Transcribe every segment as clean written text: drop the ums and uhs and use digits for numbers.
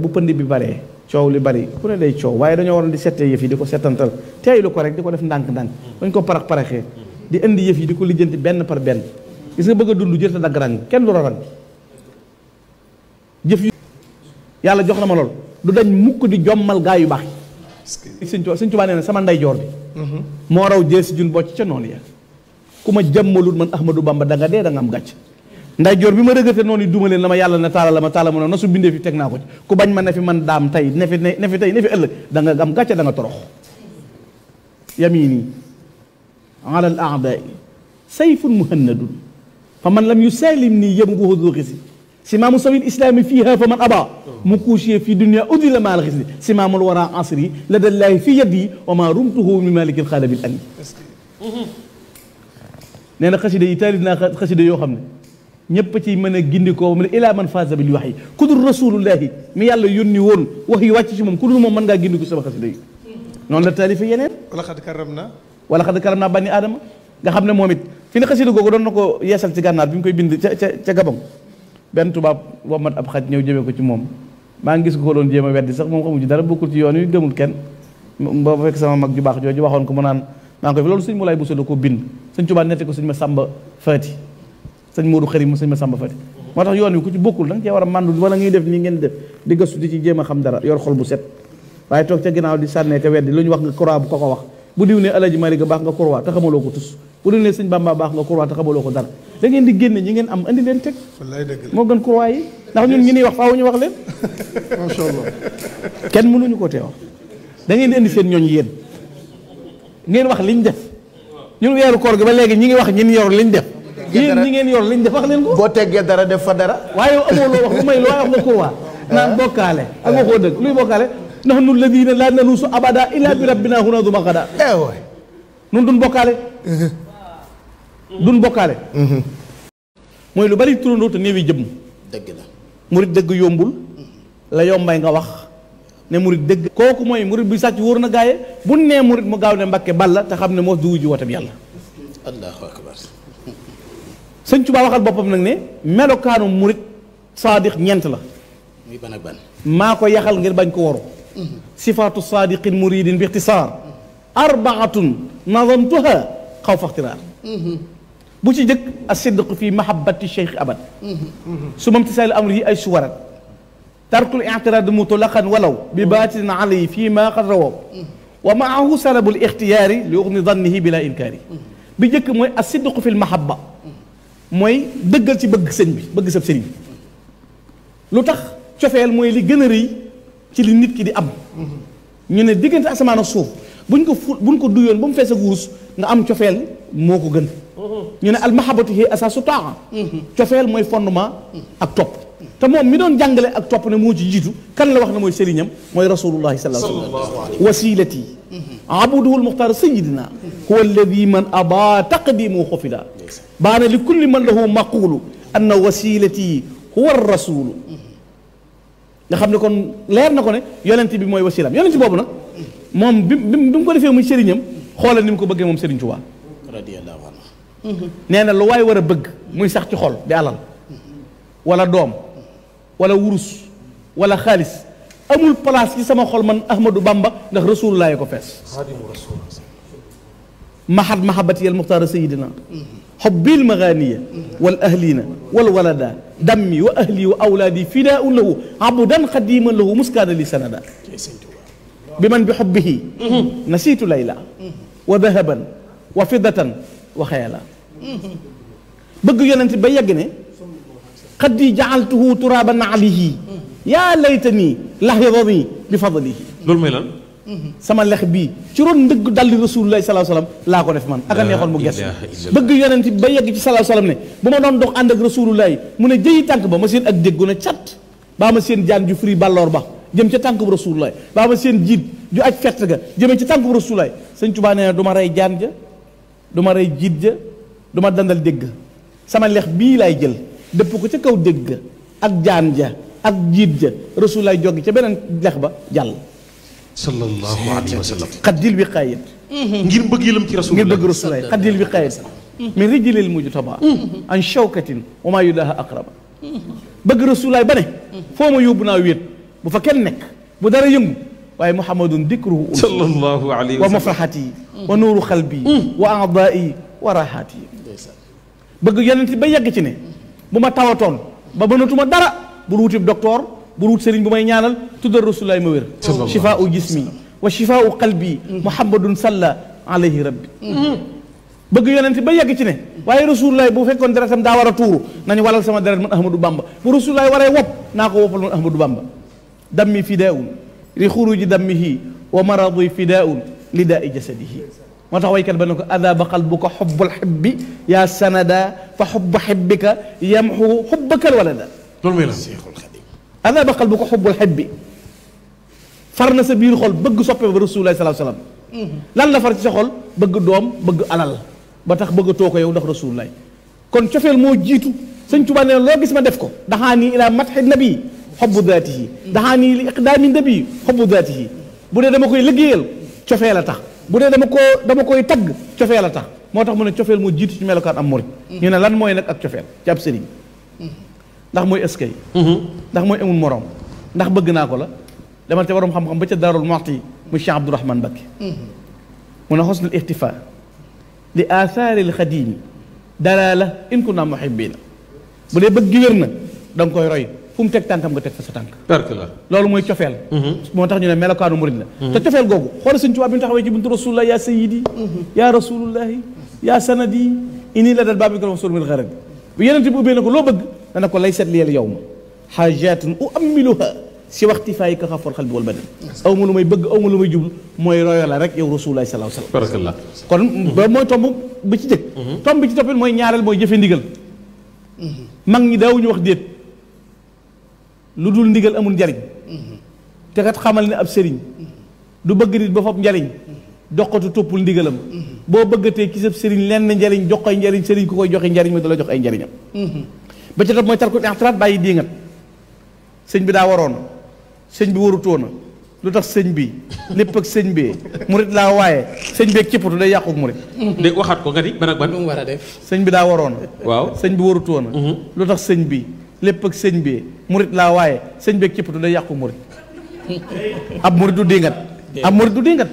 bu pënd bi baree coow li bari ku ne day coow waaye dañoo waroon di settee yëf yi di ko settantal teeylu ko rek di ko def ndànk-ndànk dañ ko paraxee di indi yëf yi di ko lijjanti benn par benn gis nga bëgg a dund jërta dagg rang kenn du rang jëf yu yàlla jox na ma lool du dañ mukk di jommal gaa yu baax yi sëñ Tuubaa nee na sama ndeyjoor bi moo raw jee si jun bocc ca noonu ya ku ma jëmmalul man Ahmadou Bamba da nga dee da nga am gàcc ndeyjoor bi ma rëgate noonu yi duma leen la ma yàlla ne taala ma noonu na su bindee fi teg naa ko ci ku bañ ma ne fi man daam tey ne fi tey ne fi ëllëg da nga am gàcce da nga torox yamini ala al a'da'i sayfun muhannadun fa man lam yusalim nii yëmguhu du xisi simaamu sawil islami fiiha fa man aba mu kuusiye fi dunia udila maal xisni simaamul wara asri la dallahi fi yadi wa ma rumtuhu min malikil xaalabil ani nee na xasida yi taalif naa xasida yoo xam ne ñëpp ci mën a gindikoo mu ne ilaa man faasa bil wax yi ku dul rasulullahi mi yàlla yónni woon wax yi wàcc ci moom ku dul moom mën ngaa gindiku sama xasida yi noonu la taalife yeneen wala xad karam naa bani aadama nga xam ne moom it fi ne xasida googu doon na ko yeesal ci gànnaar bi mu koy bind ca Gabon benn tubaab womat ab xaj ñëw jëmee ko ci moom maa ngi gis ko doon jéem a weddi sax moom xamu ci dara bokkul ci yoon wi gëmul kenn ba fekk sama mag ju baax jooju waxoon ko mu naan maa ngi koy fi loolu sëñ Moulay Bousso da ko bind sëñ Tuubaa nette ko sëñ ma Samba Fati sëñ Modou Xarim mu sëñ ma Samba Fati moo tax yoon wi ku ci bokkul da nga cee war a màndu wala ngay def nii ngeen def di gëstu di ci jéem a xam dara yor xol bu set waaye toog ca ginnaaw di sànnee ka weddi lu ñu wax nga croix bu ko wax bu diw ne Alaji Malick baax nga croix te xamaloo ko tus bu diw ne sëñ Bamba baax nga croix te xamaloo ko dara da ngeen di génne ñi ngeen am andi leen teg moo gën croix yi ndax ñun ñi niy wax faaw ñu wax leen masha Allah kenn mënuñu ko tee wax da ngeen di indi seen ñooñ yéen ngeen wax liñ def ñun weeru koor gi ba léegi ñi ngi wax ñin yor liñ def yéen ñi ngeen yor liñ def wax leen ko boo teggee dara def fa dara waaye yow amoo loo wax lu may loo wax nga croix naan bokkaale ak waxoo dëgg luy bokkaale ndax nun ladina laa nanuusu abada illa bi rabbina huna du maqada waay nun duñ bokkaale duñ bokkaale mooy lu bari turandoo te néewi jëmm dëgg la murit dëgg yombul la yombay nga wax ne murit dëgg kooku mooy murit bi sàcc wóor na gaaye bu nee murit mu gaaw ne Mbàkke balla te xam ne moo du wuji wotam yàlla allahu akbar sëñ Tuubaa waxal boppam nag ne melokaanu murit saadiq ñeent la muy ban ak ban maa ko yaxal ngir bañ ko waru sifaatu saadiqin muridin bi ixtisaar arbaatun nazamtuha xaw fa ixtiraar bu ci jëkk asidq fi mahabbati cheikh abad su mam tisaali amri yi ay suwarat tarkul i'tirad mutlaqan walaw bi baatin alayhi fi ma qad rawaw wa maahu salabul ixtiyaari li uxni dannihi bila inkaari bi jëkk mooy asidq fi lmahabba mooy dëggal ci bëgg sëñ bi bëgg sab sëriñ lu tax cofeel mooy li gën a rëy ci li nit ki di am ñu ne diggante asamaan ak suuf buñ ko duyoon ba mu fees ak wurus nga am cofeel moo ko gën ñu ne almahabatu hiya asaasu taa cofeel mooy fondement ak topp te moom mi doon jàngale ak topp ne moo ci jiitu kan la wax ne mooy sëriñam mooy rasulullahi sallallahu alayhi wa sallam wasilati abuduhu almuxtaar sayidina huwa alladi man aba taqdimu xufida baana li kulli man lahu maqulu anna wasilati huwa rasulu nga xam ne kon leer na ko ne yonent bi mooy wasilam yonent boobu nag moom bi mu ko defee muy sëriñam xoolal ni mu ko bëggee moom Sëriñ Tuubaa radiyallahu anhu nee na lu waay war a bëgg muy sax ci xol di alal wala doom wala wurus wala xaalis amul place ci sama xol man Ahmadou Bamba ndax rasulullah yi ko fees mahad mahabati al muxtaara sayidina xobbil maganiya wal ahlina wal walada dammi wa ahli wa awlaadi fidaau lahu abudan xadiman lahu muskaana li sanada bi man bi xobbihi nasiitu layla wa dahaban wa fiddatan wa xayala bëgg yonent ba yegg ne xaddi jaaltuhu turaban alihi yaa laytani lahyadani bi fadlihi loolu mooy lan sama lex bii ci ron ndëgg dalli rasulullahi sallallahu alayhi wasallam laa ko def man aka neexoon mu ges bëgg yonent ba yegg ci sallallahu alayhi wasallam ne bu ma doon dox ànd ak rasulullahi mu ne jëyi tànk ba ma seen ak déggu ne cat baa ma seen jaan ju firi bàlloor ba jëm ca tànk bu rasulullahi baa ma seen jiit ju aj fett ga jëmee ci tànk bu rasulullahi sëñ Tuubaa nee na du ma rey jaan ja du ma rey jiit ja du ma dandal dégg sama lex bii laay jël dëpp ko ca kaw dégg ak jaan ja ak jiit ja rasulullahi joggi ca beneen lex ba jàll sallallahu alayhi wa sallam xaddil bi xayit ngir mbëggeelam ci rasulullah ngir bëgg rasulullahi xaddil bi xayit min rijlil mujtaba an shawkatin wa ma yudaha aqraba bëgg rasulaay ba ne foo ma yóbbu naa wéet bu fa kenn nekk bu dara yëngu waaye muhammadun dikruhu sallallahu alayhi wa mafraxati wa nuuru xalbi wa aadaa'i wa raxaati bëgg yonent ba yegg ci ne bu ma tawatoon ba mënatuma dara bul wuti docteur bul wut sëriñ bu may ñaanal tuddal rasulaay ma wér shifaau jismi wa shifaau qalbi muhammadun salla alayhi rabbi bëgg yonent ba yegg ci ne waaye rasulaay bu fekkoon deretam daa war a tuuru nañu walal sama deret man ahmadou bamba bu rasulaay waree wopp naa ko woppal man ahmadou bamba dammi fidaun li xuruji dammihi wa maradi fidaun li daai jasadihi moo tax waykat ba ne ko adaba qalbuka xubbul xibbi yaa sanada fa xubbu xibbika yamxu xubbakal walada loolu mooy la adaba qalbuka xubbul xibbi far na sa biir xol bëgg soppe ba rasulullahi sallallahu alayhi wasallam lan la far ci sa xol bëgg doom bëgg alal ba tax bëgg too ko yow ndax rasulullahi kon cofeel moo jiitu sëñ Tuubaa nee loo gis ma def ko daxaanii ilaa matxi nabi xobbu daatihi daxaanii li iqdaami nabi xobbu daatihi bu dee dama koy liggéeyal cofeel a tax bu dee dama koy tagg cofeel a tax moo tax mu ne cofeel moo jiitu ci melokaan am murit ñu ne lan mooy nag ak cofeel ci ab sëriñ ndax mooy ëskay ndax mooy amul morom ndax bëgg naa ko la demal ca borom xam-xam ba ca Daarul Muxti mu Cheikh Abdourahmane Mbacké mu ne xosnul ixtifa li athaaril xadimi dalaala in kunna muhibbina bu dee bëgg gi wér na da nga koy roy fu mu teg tànkam nga teg fa sa tànk loolu mooy cofeel moo tax ñu ne melokaanu murid la te cofeel googu xoolal Sëñ Tuubaa bi ñu taxawee ci buntu rasulullah yaa sayyidi yaa rasulullahi yaa sanadi inni la dal baabi ko rasul min xarab bu yenente bi ubbee na ko loo bëgg dana ko laysat liyal yawma xaajaatun uammiluha si waxti fayi ka xafoor xal bi wal badan aw ma lu may bëgg aw ma lu may jublu mooy royo la rek yow rasulullahi sallallahu alayhi wasallam barakallah kon ba mooy tomb bi ci jëkk tomb bi ci toppit mooy ñaareel mooy jëfe ndigal mag ñi daawuñu wax déet lu dul ndigal amul njariñ te kat xamal ne ab sëriñ du bëgg nit ba fop njariñ doxatu toppul ndigalam boo bëggatee ci sab sëriñ lenn njariñ jox koy njariñ sëriñ ku koy joxe njariñ mi da la jox ay njariñam ba ca topp mooy tarkul i'tiraad bàyyi diingat sëñ bi daa waroon sëñ bi warutoona lu tax sëñ bi lépp ak sëñ bee murit laa waaye sëñ beeg cëppatu day yàquk murit de waxaat ko nga di ban ak ban lu mu war a def sëñ bi daa waroon waaw sëñ bi warutoona lu tax sëñ bi lépp ak sëñ bee murit laa waaye sëñ beeg cëppatu day yàquk murit ab murit du dingat ab murit du dingat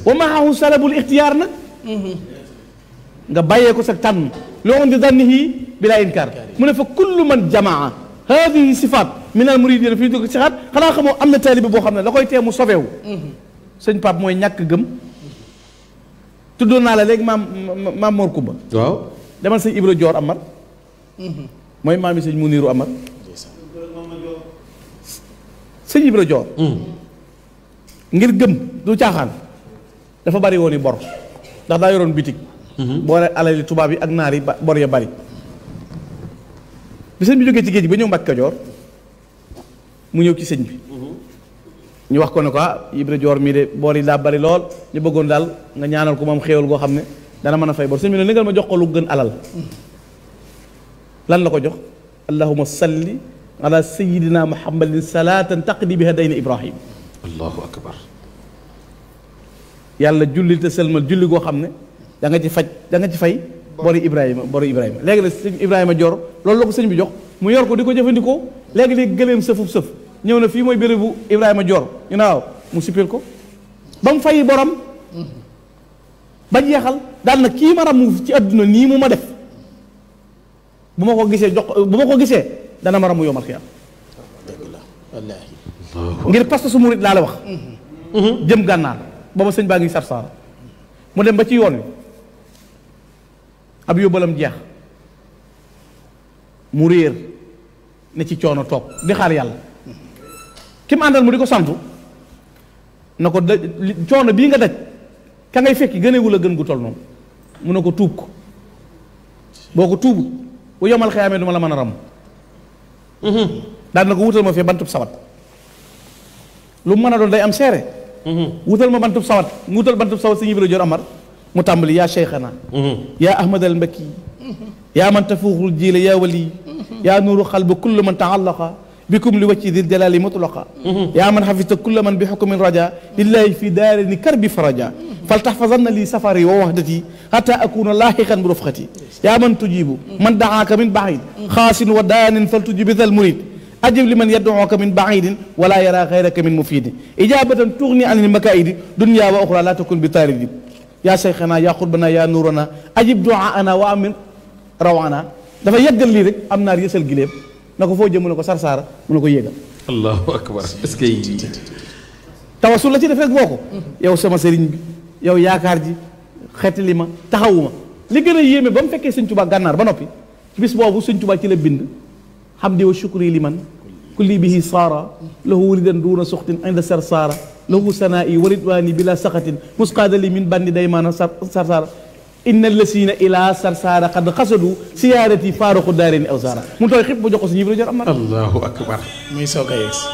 wa maahu salabul ixtiyaar nag nga bàyyee ko sa tànn loo di dannihi bila inkar mu ne fa kullu man jamaa hadihi sifaat min al muridina fii dugg sixaat xanaa xamoo am na taalibe boo xam ne la koy tee mu sobewu sëñ Pape mooy ñàkk gëm tuddoon naa la léegi maam Mor Kumba waaw demal sëñ Ibra Joor Amar mooy maam yi sëñ Muniru Amar sëñ Ibra Joor ngir gëm du caaxaan dafa bari woon i bor ndax daa yoroon bitig boole alali tubaab yi ak naar yi bor ya bari bi sëñ bi jógee ci géej gi ba ñëw Mbàkke Kajoor mu ñëw ci sëñ bi ñu wax ko ne ko Ibra Joor mii de bor yi daa bari lool ñu bëggoon daal nga ñaanal ko moom xéewal goo xam ne dana mën a fay bor sëñ bi ne li nga ma jox ko lu gën alal lan la ko jox allahumma salli ala sayyidina muhammadin salatan taqdi biha dayna ibrahim allahu akbar yàlla julli te sëlmal julli goo xam ne da nga ci fay bori Ibrahima léegi la sëñ Ibrahima Joor loolu la ko sëñ bi jox mu yor ko di ko jëfandikoo léegi gëleem sëfub sëf ñëw na fii mooy bérébu Ibrahima Joor ñu ne waaw mu sippil ko ba mu fay borom ba jeexal daal na kii ma ramu ci àdduna nii mu ma def bu ma ko gisee dana ma ramu yomal xiyaam dëgg la wallaahi ngir parce su murit laa la wax jëm gànnaar booba sëñ baa ngi sarsaara mu dem ba ci yoon wi ab yóbbalam jeex mu réer ne ci coono toog di xaar yàlla ki mu àndal mu di ko santu na ko coono bii nga daj ka ngay fekki gëneewul a gën gu toll noonu mu ne ko tuub ko boo ko tuubut bu yomal xëyaamee du ma la mën a ram daal na ko wutal ma fee bantub sawat lu mu mën a doon day am seere wutal ma bantub sawat mu wutal bantub sawat sëñ Ibra Joor Amar mu tàmbali yaa cheikhana yaa ahmad al mbakki yaa man tafuuxul jiile yaa wali yaa nuuru xalba kullu man taallaqa bikum li wacci dil jalali mutlaqa yaa man xafista kulla man bi xukmin raja lillahi fi daarini karbi faraja fal taxfazanna li safari wa wahdati xata akuna laaxiqan bi rufqati yaa man tujibu man daxaaka min baxid xaasin wa daanin fal tujibi dal murid ajib li man yadduuka min baidin wala yara xayraka min mufidin ijabatan tuxni an il makaidi dunya wa oxra la takun bi taaridi yaa seyxana yaa xurbana yaa nuurana ajib duaana wa amin rawana dafa yeggal lii rek am naar yësal gileem na ko foo jëm mu ne ko sarsaara mu ne ko yéegal allahu akbar est-ce que tawasul la ci def rek boo ko yow sama sëriñ bi yow yaakaar ji xeetali ma taxawuma li gën a yéeme ba mu fekkee sëñ Tuubaa gànnaar ba noppi ci bis boobu sëñ Tuubaa ci la bind hamdi wa shukri liman kulli bihi saara lahu wuridan duuna suxtin inda sarsaara lahu sanaa'i wa ridwaani bila saxatin musqaadali min bandi daymaana sarsaara inna lasina ila sarsaara qad xasadu siyaarati faaruqu daarini aw saara mu tooy xib bu jox ko si ñi bi la jor am na allahu akbar muy soog a yegsi